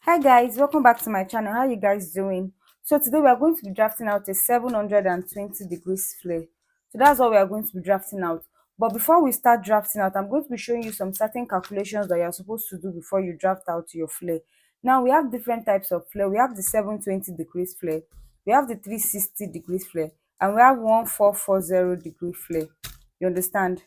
Hi guys, welcome back to my channel. How you guys doing? So today we are going to be drafting out a 720 degrees flare. So that's what we are going to be drafting out. But before we start drafting out, I'm going to be showing you some certain calculations that you're supposed to do before you draft out your flare. Now we have different types of flare. We have the 720 degrees flare, we have the 360 degrees flare, and we have 1440 degree flare. You understand?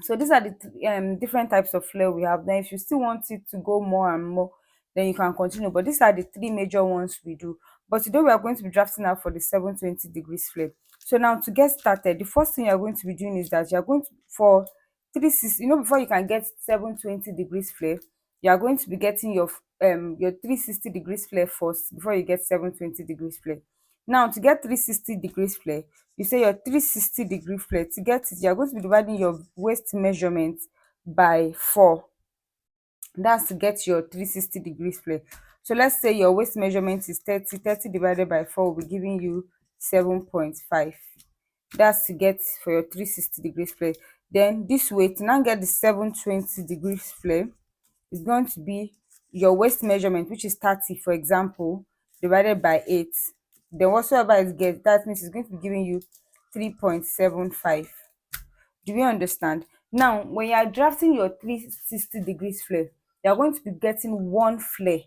So these are the different types of flare we have. Then if you still want it to go more and more, then you can continue, but these are the three major ones we do. But today we are going to be drafting out for the 720 degrees flare. So now to get started, the first thing you're going to be doing is that you're going to, for 360, before you can get 720 degrees flare, you are going to be getting your 360 degrees flare first before you get 720 degrees flare. Now to get 360 degrees flare, you say your 360 degree flare. To get it, you're going to be dividing your waist measurement by 4. That's to get your 360 degrees flare. So let's say your waist measurement is 30 divided by 4 will be giving you 7.5. That's to get for your 360 degrees flare. Then this way, to now get the 720 degrees flare, is going to be your waist measurement, which is 30, for example, divided by 8. Then whatsoever it gets, that means it's going to be giving you 3.75. Do you understand? Now, when you are drafting your 360 degrees flare, you are going to be getting one flare.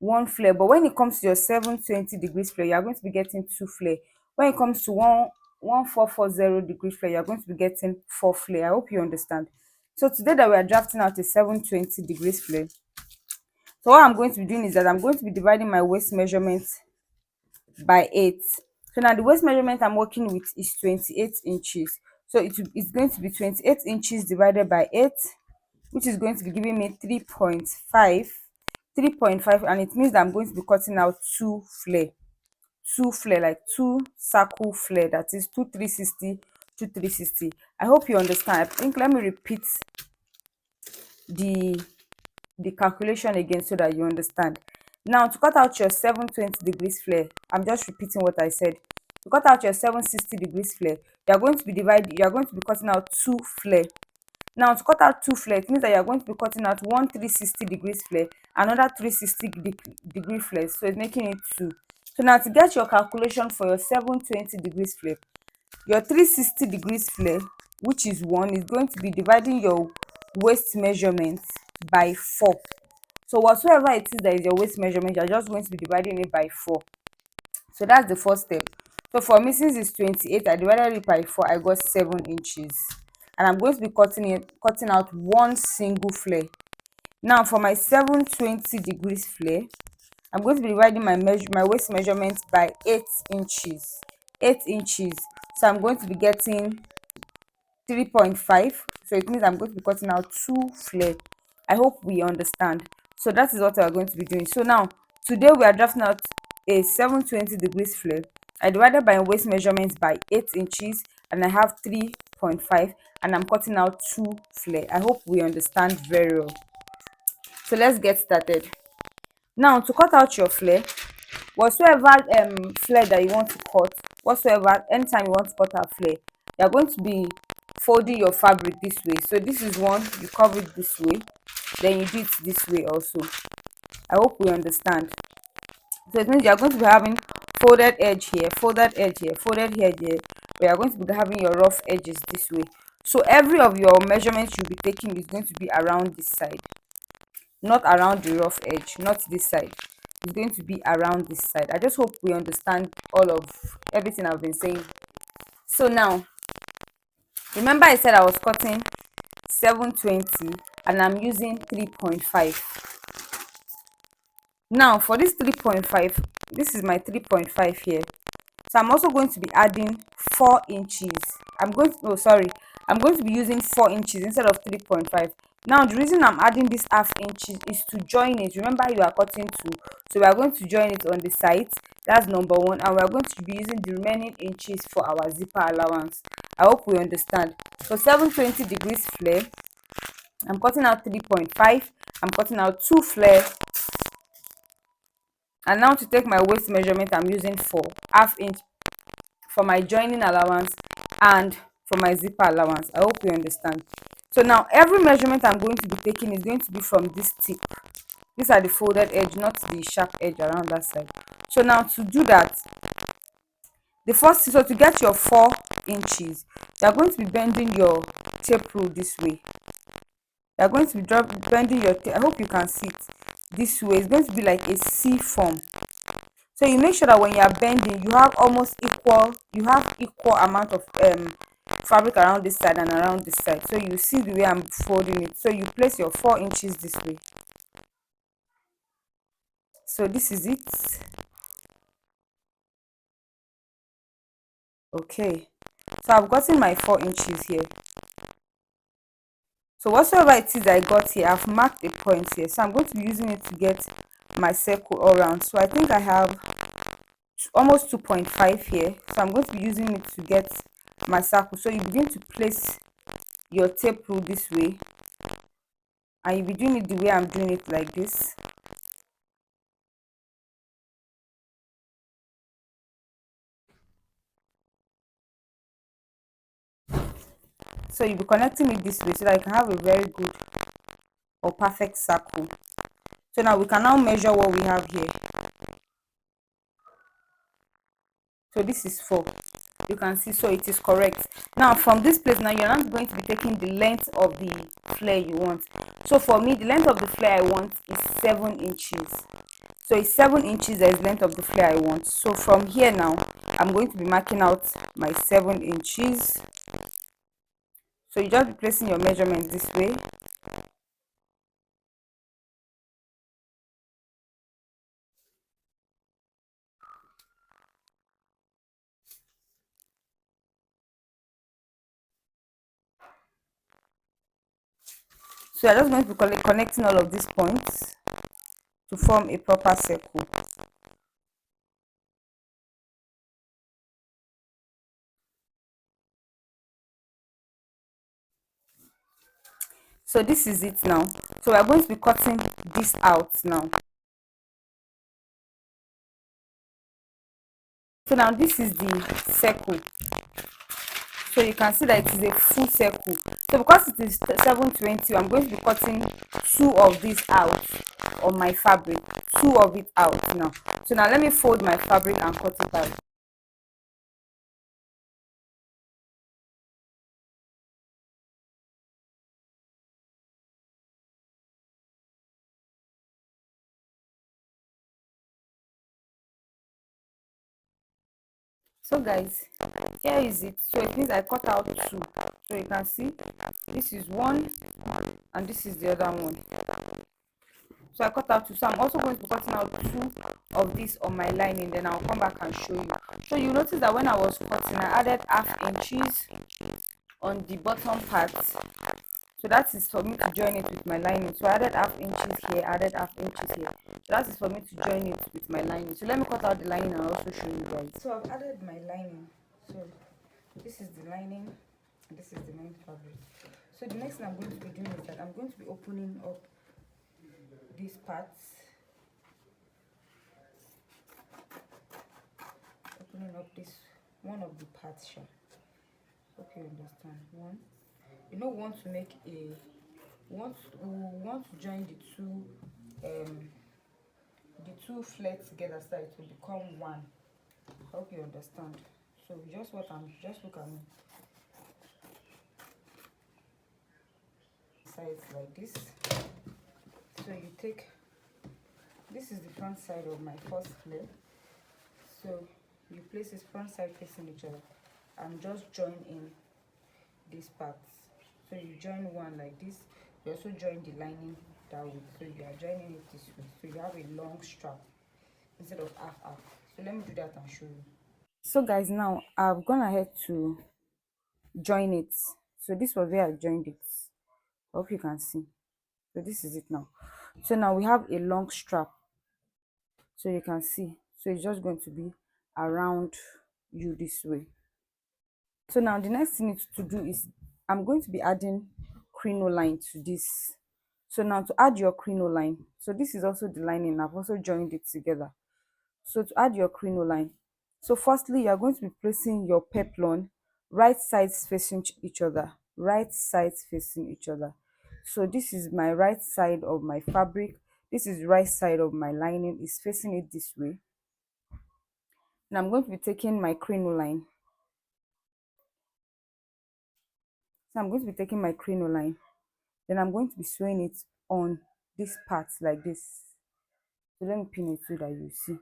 But when it comes to your 720 degrees flare, you are going to be getting 2 flare. When it comes to 1440 degree flare, you are going to be getting 4 flare. I hope you understand. So today that we are drafting out a 720 degrees flare, so what I'm going to be doing is that I'm going to be dividing my waist measurement by 8. So now the waist measurement I'm working with is 28 inches. So it's going to be 28 inches divided by 8, which is going to be giving me 3.5. 3.5, and it means that I'm going to be cutting out 2 flare, like 2 circle flare, that is 2 360, 2 360. I hope you understand. I think let me repeat the calculation again so that you understand. Now to cut out your 720 degrees flare, I'm just repeating what I said. To cut out your 760 degrees flare, you are going to be cutting out 2 flare. Now to cut out 2 flare, it means that you are going to be cutting out one 360 degrees flare, another 360 degree flare, so it's making it 2. So now to get your calculation for your 720 degrees flare, your 360 degrees flare, which is 1, is going to be dividing your waist measurement by 4. So whatsoever it is that is your waist measurement, you're just going to be dividing it by 4. So that's the first step. So for me, since it's 28, I divided it by 4, I got 7 inches. And I'm going to be cutting out one single flare. Now for my 720 degrees flare, I'm going to be dividing my waist measurement by 8 inches. 8 inches. So I'm going to be getting 3.5. So it means I'm going to be cutting out 2 flare. I hope we understand. So that is what we are going to be doing. So now today we are drafting out a 720 degrees flare. I divided my waist measurement by 8 inches and I have 3.5, and I'm cutting out 2 flare. I hope we understand very well. So let's get started. Now to cut out your flare, whatsoever flare that you want to cut, whatsoever anytime you want to cut out flare, you are going to be folding your fabric this way. So this is one, you cover it this way, then you do it this way also. I hope we understand. So it means you are going to be having folded edge here, folded edge here, folded edge here. We are going to be having your rough edges this way. So every of your measurements you'll be taking is going to be around this side, not around the rough edge, not this side. It's going to be around this side. I just hope we understand all of everything I've been saying. So now, remember I said I was cutting 720 and I'm using 3.5. Now for this 3.5, this is my 3.5 here. So I'm also going to be adding 4 inches. I'm going to be using 4 inches instead of 3.5. Now the reason I'm adding this half inches is to join it. Remember you are cutting 2, so we are going to join it on the sides. That's number 1, and we are going to be using the remaining inches for our zipper allowance. I hope we understand. So 720 degrees flare, I'm cutting out 3.5. I'm cutting out 2 flare. And now to take my waist measurement, I'm using 4 half inch for my joining allowance and for my zipper allowance. I hope you understand. So now every measurement I'm going to be taking is going to be from this tip. These are the folded edge, not the sharp edge around that side. So now to do that, the first, so to get your 4 inches, you are going to be bending your tape rule this way. You are going to be bending your I hope you can see it this way. It's going to be like a C form. So you make sure that when you are bending, you have equal amount of fabric around this side and around this side. So you see the way I'm folding it. So you place your 4 inches this way. So this is it. Okay, so I've gotten my 4 inches here. So whatsoever it is I got here, I've marked a point here. So I'm going to be using it to get my circle all around. So I think I have almost 2.5 here. So I'm going to be using it to get my circle. So you begin to place your tape rule this way, and you'll be doing it the way I'm doing it, like this. So you'll be connecting it this way so that you can have a very good or perfect circle. So now we can now measure what we have here. So this is 4. You can see, so it is correct. Now from this place, now you're not going to be taking the length of the flare you want. So for me, the length of the flare I want is 7 inches. So it's 7 inches as length of the flare I want. So from here now, I'm going to be marking out my 7 inches. So you just be placing your measurement this way. So you're just going to be connecting all of these points to form a proper circle. So this is it now. So we are going to be cutting this out now. So now this is the circle. So you can see that it is a full circle. So because it is 720, I'm going to be cutting 2 of these out on my fabric. 2 of it out now. So now let me fold my fabric and cut it out. So guys, here is it. So it means I cut out 2. So you can see this is one and this is the other one. So I cut out 2. So I'm also going to be cutting out 2 of this on my lining. Then I'll come back and show you. So you notice that when I was cutting, I added half inches on the bottom part. So that is for me to join it with my lining. So I added half inches here, added half inches here. So that is for me to join it with my lining. So let me cut out the lining and also show you guys. So I've added my lining. So this is the lining, and this is the main fabric. So the next thing I'm going to be doing is that I'm going to be opening up these parts, opening up this one of the parts. Hope you understand. One, you know, want to make a want to join the two flares together so that it will become one. Hope you understand. So just look at me. Sides like this. So you take, this is the front side of my first flare. So you place this front side facing each other and just join in these parts. So you join one like this. You also join the lining that way. So you are joining it this way. So you have a long strap instead of half. So let me do that and show you. So guys, now I've gone ahead to join it. So this was where I joined it. I hope you can see. So this is it now. So now we have a long strap. So you can see. So it's just going to be around you this way. So now the next thing to do is I'm going to be adding crinoline to this. So now to add your crinoline, so this is also the lining. I've also joined it together. So to add your crinoline, so firstly you are going to be placing your peplum right sides facing each other, right sides facing each other. So this is my right side of my fabric, This is right side of my lining, is facing it this way. And I'm going to be taking my crinoline. So I'm going to be taking my crinoline. Then I'm going to be sewing it on this part like this. So let me pin it so that you see.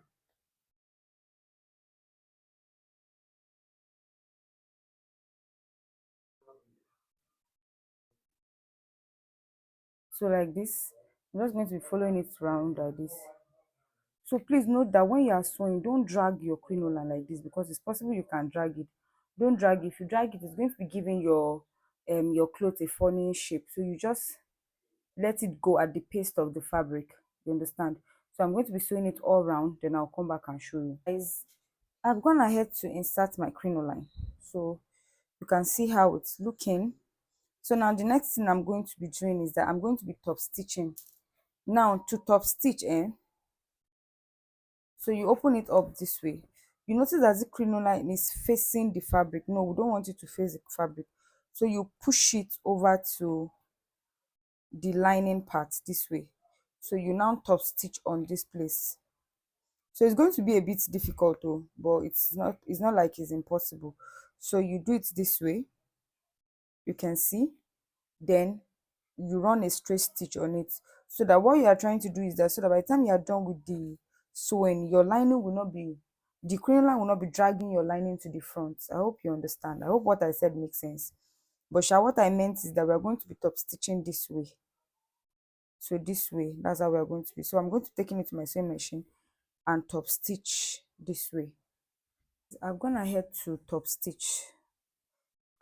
So like this, I'm just going to be following it around like this. So please note that when you are sewing, don't drag your crinoline like this, because it's possible you can drag it. Don't drag it. If you drag it, it's going to be giving your cloth a funny shape. So you just let it go at the pace of the fabric. You understand? So I'm going to be sewing it all around, then I'll come back and show you. Guys, I've gone ahead to insert my crinoline. So you can see how it's looking. So now the next thing I'm going to be doing is that I'm going to be top stitching. Now to top stitch, so you open it up this way. You notice that the crinoline is facing the fabric. No, we don't want it to face the fabric. So you push it over to the lining part this way. So you now top stitch on this place. So it's going to be a bit difficult though, but it's not like it's impossible. So you do it this way, you can see, then you run a straight stitch on it, so that what you are trying to do is that, so that by the time you are done with the sewing, your lining will not be, the crinoline will not be dragging your lining to the front. I hope you understand. I hope what I said makes sense. But what I meant is that we are going to be top stitching this way. So this way, that's how we are going to be. So I'm going to take it to my sewing machine and top stitch this way. I've gone ahead to top stitch.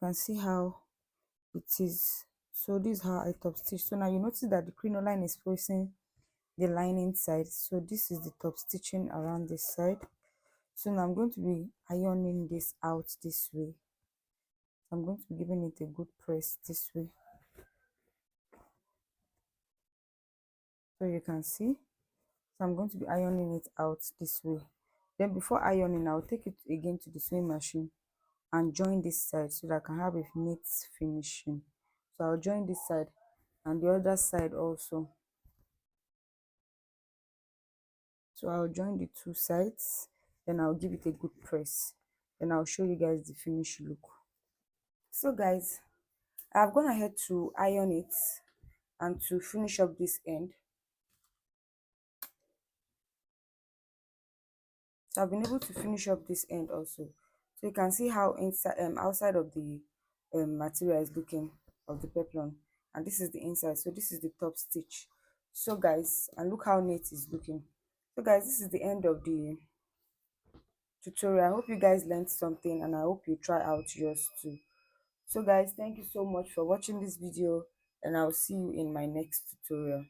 You can see how it is. So this is how I top stitch. So now you notice that the crinoline is facing the lining side. So this is the top stitching around this side. So now I'm going to be ironing this out this way. So I'm going to be giving it a good press this way. So you can see. So I'm going to be ironing it out this way. Then before ironing, I'll take it again to the sewing machine and join this side so that I can have a neat finishing. So I'll join this side and the other side also. So I'll join the two sides, then I'll give it a good press. Then I'll show you guys the finished look. So guys, I've gone ahead to iron it and to finish up this end. So I've been able to finish up this end also. So you can see how inside outside of the material is looking, of the peplum, and this is the inside. So this is the top stitch. So guys, and look how neat it's looking. So guys, this is the end of the tutorial. I hope you guys learned something, and I hope you try out yours too. So guys, thank you so much for watching this video, and I'll see you in my next tutorial.